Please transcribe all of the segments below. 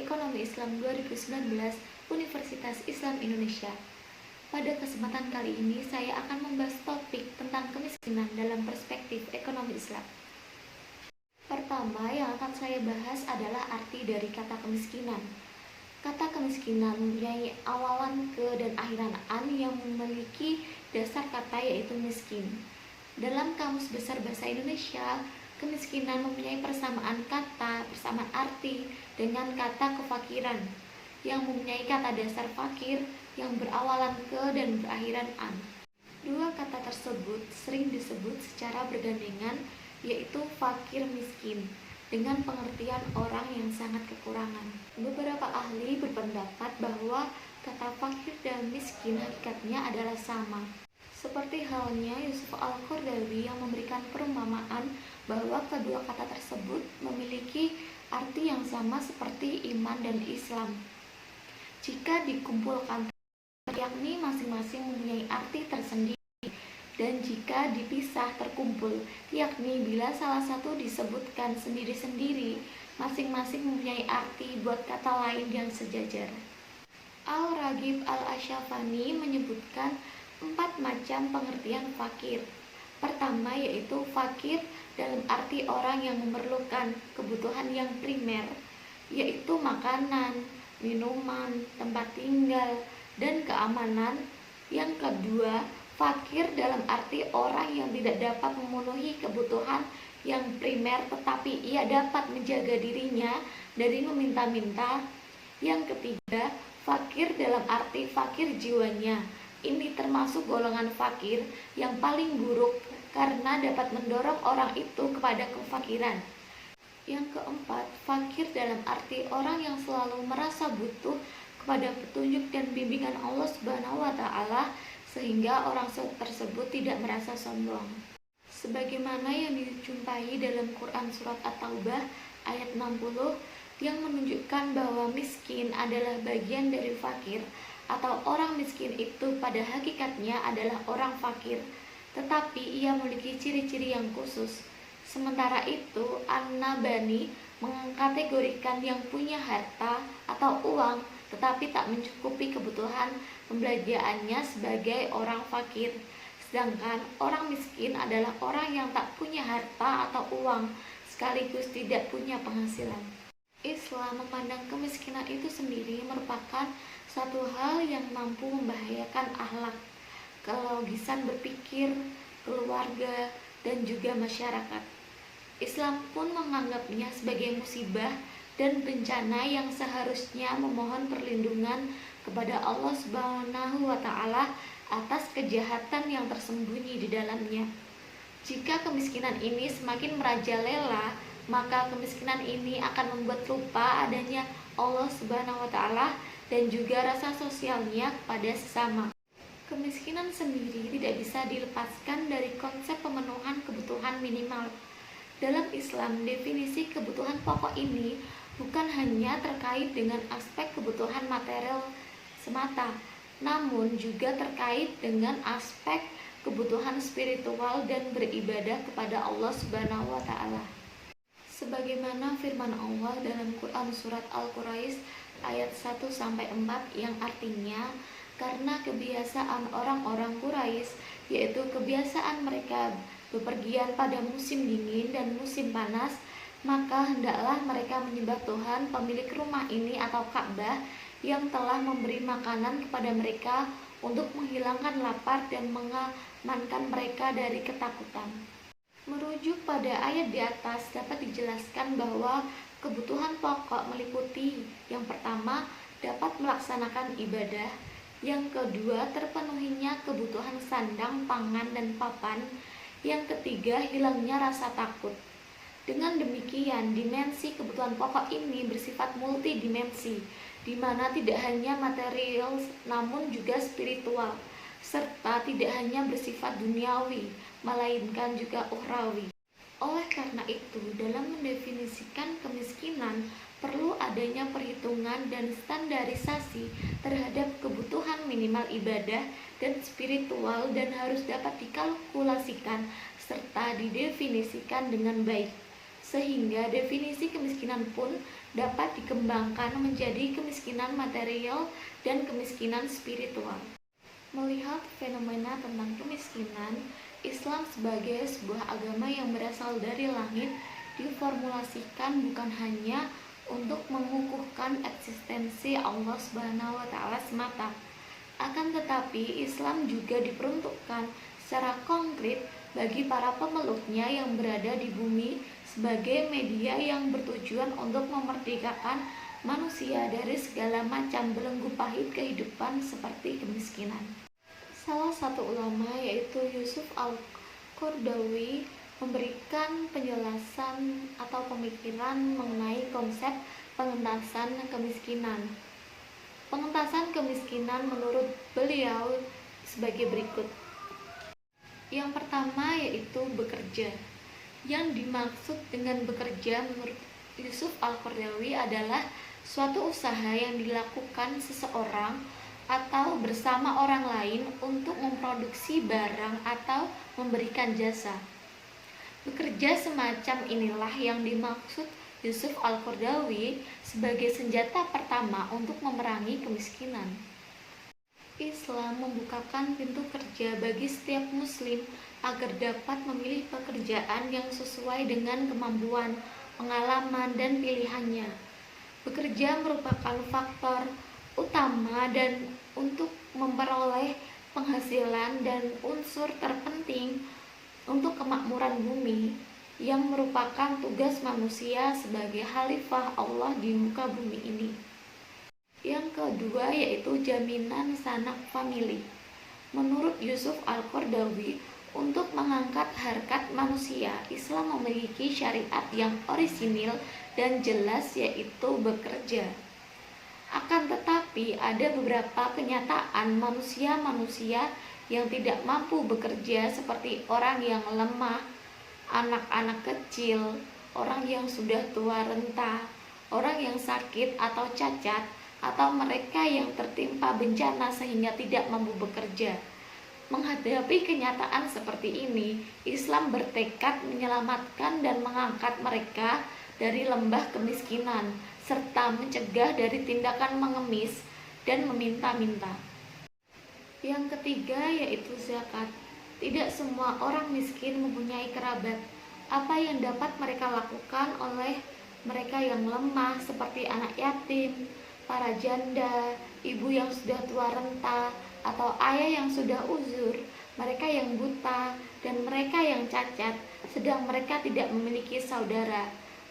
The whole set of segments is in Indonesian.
Ekonomi Islam 2019 Universitas Islam Indonesia. Pada kesempatan kali ini saya akan membahas topik tentang kemiskinan dalam perspektif ekonomi Islam. Pertama yang akan saya bahas adalah arti dari kata kemiskinan. Kata kemiskinan mempunyai awalan ke dan akhiran an yang memiliki dasar kata yaitu miskin. Dalam Kamus Besar Bahasa Indonesia, kemiskinan mempunyai persamaan kata, persamaan arti dengan kata kefakiran yang mempunyai kata dasar fakir yang berawalan ke dan berakhiran an. Dua kata tersebut sering disebut secara bergandengan, yaitu fakir miskin, dengan pengertian orang yang sangat kekurangan. Beberapa ahli berpendapat bahwa kata fakir dan miskin hakikatnya adalah sama. Seperti halnya Yusuf Al-Qaradawi yang memberikan perumpamaan bahwa kedua kata tersebut memiliki arti yang sama seperti iman dan Islam. Jika dikumpulkan, yakni masing-masing mempunyai arti tersendiri, dan jika dipisah terkumpul, yakni bila salah satu disebutkan sendiri-sendiri, masing-masing mempunyai arti buat kata lain yang sejajar. Al-Raghib Al-Asyafani menyebutkan 4 macam pengertian fakir. Pertama yaitu fakir dalam arti orang yang memerlukan kebutuhan yang primer, yaitu makanan, minuman, tempat tinggal, dan keamanan. Yang kedua, fakir dalam arti orang yang tidak dapat memenuhi kebutuhan yang primer tetapi ia dapat menjaga dirinya dari meminta-minta. Yang ketiga, fakir dalam arti fakir jiwanya. Ini termasuk golongan fakir yang paling buruk karena dapat mendorong orang itu kepada kefakiran. Yang keempat, fakir dalam arti orang yang selalu merasa butuh kepada petunjuk dan bimbingan Allah Subhanahu wa Ta'ala, sehingga orang tersebut tidak merasa sombong. Sebagaimana yang dijumpai dalam Quran Surat At-Taubah ayat 60 yang menunjukkan bahwa miskin adalah bagian dari fakir, atau orang miskin itu pada hakikatnya adalah orang fakir, tetapi ia memiliki ciri-ciri yang khusus. Sementara itu, An-Nabani mengkategorikan yang punya harta atau uang tetapi tak mencukupi kebutuhan pembelanjaannya sebagai orang fakir. Sedangkan orang miskin adalah orang yang tak punya harta atau uang sekaligus tidak punya penghasilan. Islam memandang kemiskinan itu sendiri merupakan satu hal yang mampu membahayakan akhlak, kelogisan berpikir, keluarga, dan juga masyarakat. Islam pun menganggapnya sebagai musibah dan bencana yang seharusnya memohon perlindungan kepada Allah Subhanahu wa Ta'ala atas kejahatan yang tersembunyi di dalamnya. Jika kemiskinan ini semakin merajalela, maka kemiskinan ini akan membuat lupa adanya Allah Subhanahu wa Ta'ala dan juga rasa sosialnya kepada sesama. Kemiskinan sendiri tidak bisa dilepaskan dari konsep pemenuhan kebutuhan minimal. Dalam Islam, definisi kebutuhan pokok ini bukan hanya terkait dengan aspek kebutuhan material semata, namun juga terkait dengan aspek kebutuhan spiritual dan beribadah kepada Allah Subhanahu wa Ta'ala. Sebagaimana firman Allah dalam Quran Surat Al-Quraisy ayat 1-4 yang artinya, karena kebiasaan orang-orang Quraisy, yaitu kebiasaan mereka bepergian pada musim dingin dan musim panas, maka hendaklah mereka menyembah Tuhan pemilik rumah ini atau Ka'bah yang telah memberi makanan kepada mereka untuk menghilangkan lapar dan mengamankan mereka dari ketakutan. Merujuk pada ayat di atas dapat dijelaskan bahwa kebutuhan pokok meliputi yang pertama, dapat melaksanakan ibadah. Yang kedua, terpenuhinya kebutuhan sandang, pangan, dan papan. Yang ketiga, hilangnya rasa takut. Dengan demikian, dimensi kebutuhan pokok ini bersifat multidimensi, di mana tidak hanya material namun juga spiritual, serta tidak hanya bersifat duniawi, melainkan juga ukhrawi. Oleh karena itu, dalam mendefinisikan kemiskinan, perlu adanya perhitungan dan standarisasi terhadap kebutuhan minimal ibadah dan spiritual dan harus dapat dikalkulasikan serta didefinisikan dengan baik. sehingga definisi kemiskinan pun dapat dikembangkan menjadi kemiskinan material dan kemiskinan spiritual. Melihat fenomena tentang kemiskinan, Islam sebagai sebuah agama yang berasal dari langit diformulasikan bukan hanya untuk mengukuhkan eksistensi Allah Subhanahu wa taala semata. Akan tetapi, Islam juga diperuntukkan secara konkret bagi para pemeluknya yang berada di bumi sebagai media yang bertujuan untuk memerdekakan manusia dari segala macam belenggu pahit kehidupan seperti kemiskinan. Salah satu ulama yaitu Yusuf Al-Qaradawi memberikan penjelasan atau pemikiran mengenai konsep pengentasan kemiskinan. Pengentasan kemiskinan menurut beliau sebagai berikut. Yang pertama yaitu bekerja. Yang dimaksud dengan bekerja menurut Yusuf Al-Qaradawi adalah suatu usaha yang dilakukan seseorang atau bersama orang lain untuk memproduksi barang atau memberikan jasa. Bekerja semacam inilah yang dimaksud Yusuf Al-Qaradawi sebagai senjata pertama untuk memerangi kemiskinan. Islam membukakan pintu kerja bagi setiap muslim agar dapat memilih pekerjaan yang sesuai dengan kemampuan, pengalaman, dan pilihannya. Bekerja merupakan faktor utama dan untuk memperoleh penghasilan dan unsur terpenting untuk kemakmuran bumi yang merupakan tugas manusia sebagai khalifah Allah di muka bumi ini. Yang kedua yaitu jaminan sanak famili. Menurut Yusuf Al-Qaradawi, untuk mengangkat harkat manusia, Islam memiliki syariat yang orisinil dan jelas yaitu bekerja. Akan tetapi ada beberapa kenyataan manusia-manusia yang tidak mampu bekerja seperti orang yang lemah, anak-anak kecil, orang yang sudah tua renta, orang yang sakit atau cacat, atau mereka yang tertimpa bencana sehingga tidak mampu bekerja. Menghadapi kenyataan seperti ini, Islam bertekad menyelamatkan dan mengangkat mereka dari lembah kemiskinan, serta mencegah dari tindakan mengemis dan meminta-minta. Yang ketiga yaitu zakat. Tidak semua orang miskin mempunyai kerabat. Apa yang dapat mereka lakukan oleh mereka yang lemah seperti anak yatim, para janda, ibu yang sudah tua renta, atau ayah yang sudah uzur, mereka yang buta, dan mereka yang cacat, sedang mereka tidak memiliki saudara.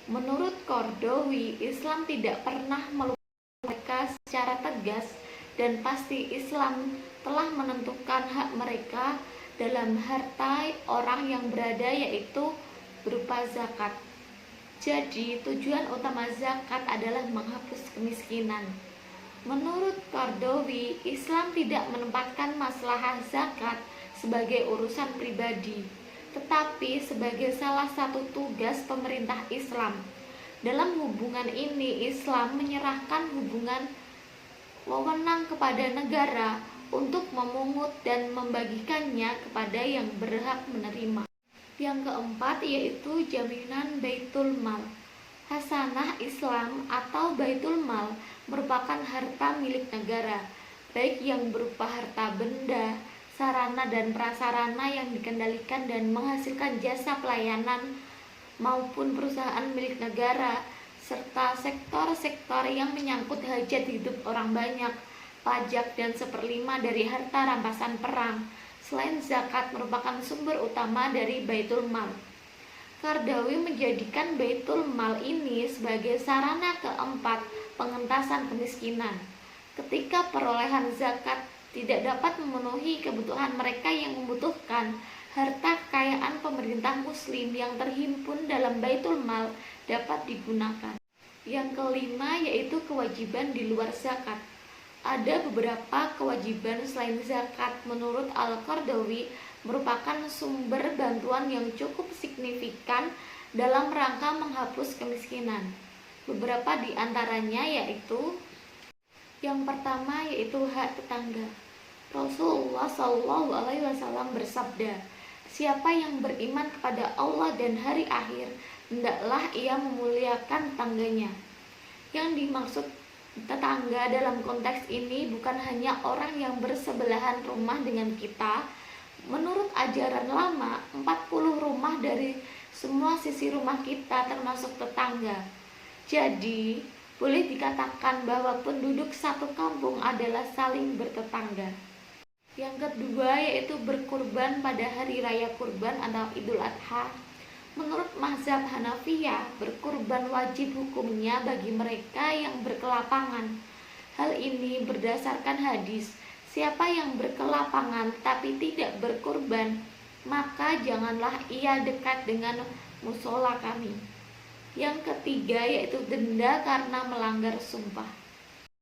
Menurut Qaradawi, Islam tidak pernah melupakan mereka secara tegas, dan pasti Islam telah menentukan hak mereka dalam harta orang yang berada, yaitu berupa zakat. Jadi, tujuan utama zakat adalah menghapus kemiskinan. Menurut Qaradawi, Islam tidak menempatkan masalah zakat sebagai urusan pribadi, tetapi sebagai salah satu tugas pemerintah Islam. Dalam hubungan ini, Islam menyerahkan hubungan wewenang kepada negara untuk memungut dan membagikannya kepada yang berhak menerima. Yang keempat yaitu jaminan Baitul Mal. Hasanah Islam atau Baitul Mal merupakan harta milik negara, baik yang berupa harta benda, sarana dan prasarana yang dikendalikan dan menghasilkan jasa pelayanan, maupun perusahaan milik negara, serta sektor-sektor yang menyangkut hajat hidup orang banyak, pajak dan 1/5 dari harta rampasan perang. Selain zakat merupakan sumber utama dari Baitul Mal. Qaradawi menjadikan Baitul Mal ini sebagai sarana keempat pengentasan kemiskinan. Ketika perolehan zakat tidak dapat memenuhi kebutuhan mereka yang membutuhkan, harta kekayaan pemerintah muslim yang terhimpun dalam Baitul Mal dapat digunakan. Yang kelima yaitu kewajiban di luar zakat. Ada beberapa kewajiban selain zakat menurut Al-Qaradawi merupakan sumber bantuan yang cukup signifikan dalam rangka menghapus kemiskinan. Beberapa di antaranya yaitu yang pertama yaitu hak tetangga. Rasulullah SAW bersabda, "Siapa yang beriman kepada Allah dan hari akhir hendaklah ia memuliakan tetangganya. Yang dimaksud tetangga dalam konteks ini bukan hanya orang yang bersebelahan rumah dengan kita. Menurut ajaran lama, 40 rumah dari semua sisi rumah kita termasuk tetangga. Jadi, boleh dikatakan bahwa penduduk satu kampung adalah saling bertetangga. Yang kedua yaitu berkurban pada hari raya kurban atau Idul Adha. Menurut mazhab Hanafiyah, berkurban wajib hukumnya bagi mereka yang berkelapangan. Hal ini berdasarkan hadis, siapa yang berkelapangan tapi tidak berkurban, maka janganlah ia dekat dengan musola kami. Yang ketiga yaitu denda karena melanggar sumpah.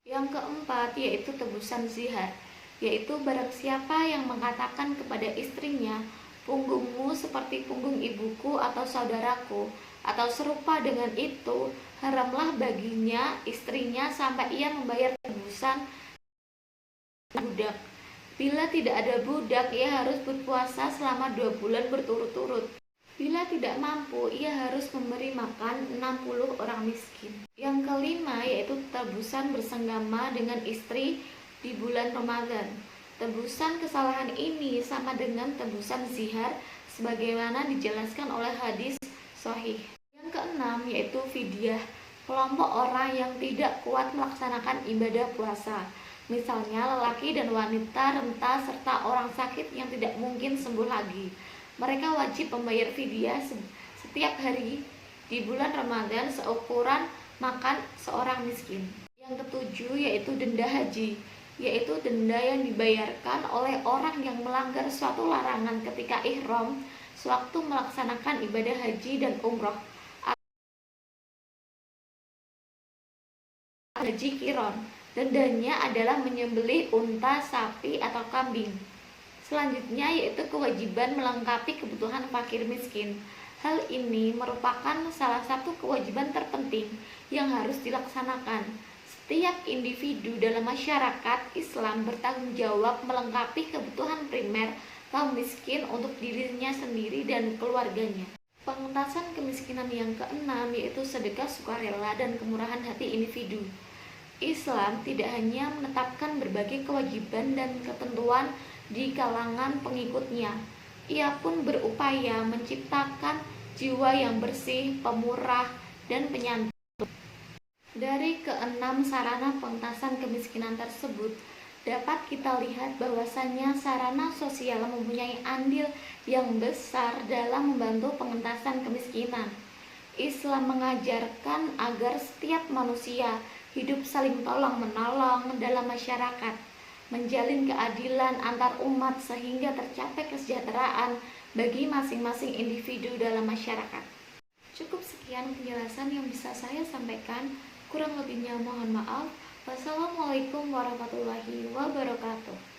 Yang keempat yaitu tebusan zihar, yaitu barang siapa yang mengatakan kepada istrinya, punggungmu seperti punggung ibuku atau saudaraku, atau serupa dengan itu, haramlah baginya istrinya sampai ia membayar tebusan budak. Bila tidak ada budak, ia harus berpuasa selama 2 bulan berturut-turut. Bila tidak mampu, ia harus memberi makan 60 orang miskin. Yang kelima yaitu tebusan bersenggama dengan istri di bulan Ramadan. Tebusan kesalahan ini sama dengan tebusan zihar sebagaimana dijelaskan oleh hadis sahih. Yang keenam yaitu fidyah, kelompok orang yang tidak kuat melaksanakan ibadah puasa. Misalnya lelaki dan wanita renta serta orang sakit yang tidak mungkin sembuh lagi. Mereka wajib membayar fidyah setiap hari di bulan Ramadan seukuran makan seorang miskin. Yang ketujuh yaitu denda haji, yaitu denda yang dibayarkan oleh orang yang melanggar suatu larangan ketika ihram sewaktu melaksanakan ibadah haji dan umroh atau haji kiron. Dendanya adalah menyembelih unta, sapi, atau kambing. Selanjutnya yaitu kewajiban melengkapi kebutuhan fakir miskin. Hal ini merupakan salah satu kewajiban terpenting yang harus dilaksanakan. Setiap individu dalam masyarakat Islam bertanggung jawab melengkapi kebutuhan primer kaum miskin untuk dirinya sendiri dan keluarganya. Pengentasan kemiskinan yang keenam yaitu sedekah sukarela dan kemurahan hati individu. Islam tidak hanya menetapkan berbagai kewajiban dan ketentuan di kalangan pengikutnya, ia pun berupaya menciptakan jiwa yang bersih, pemurah, dan penyantun. Dari keenam sarana pengentasan kemiskinan tersebut, dapat kita lihat bahwasanya sarana sosial mempunyai andil yang besar dalam membantu pengentasan kemiskinan. Islam mengajarkan agar setiap manusia hidup saling tolong-menolong dalam masyarakat, menjalin keadilan antar umat sehingga tercapai kesejahteraan bagi masing-masing individu dalam masyarakat. Cukup sekian penjelasan yang bisa saya sampaikan. Kurang lebihnya mohon maaf. Wassalamualaikum warahmatullahi wabarakatuh.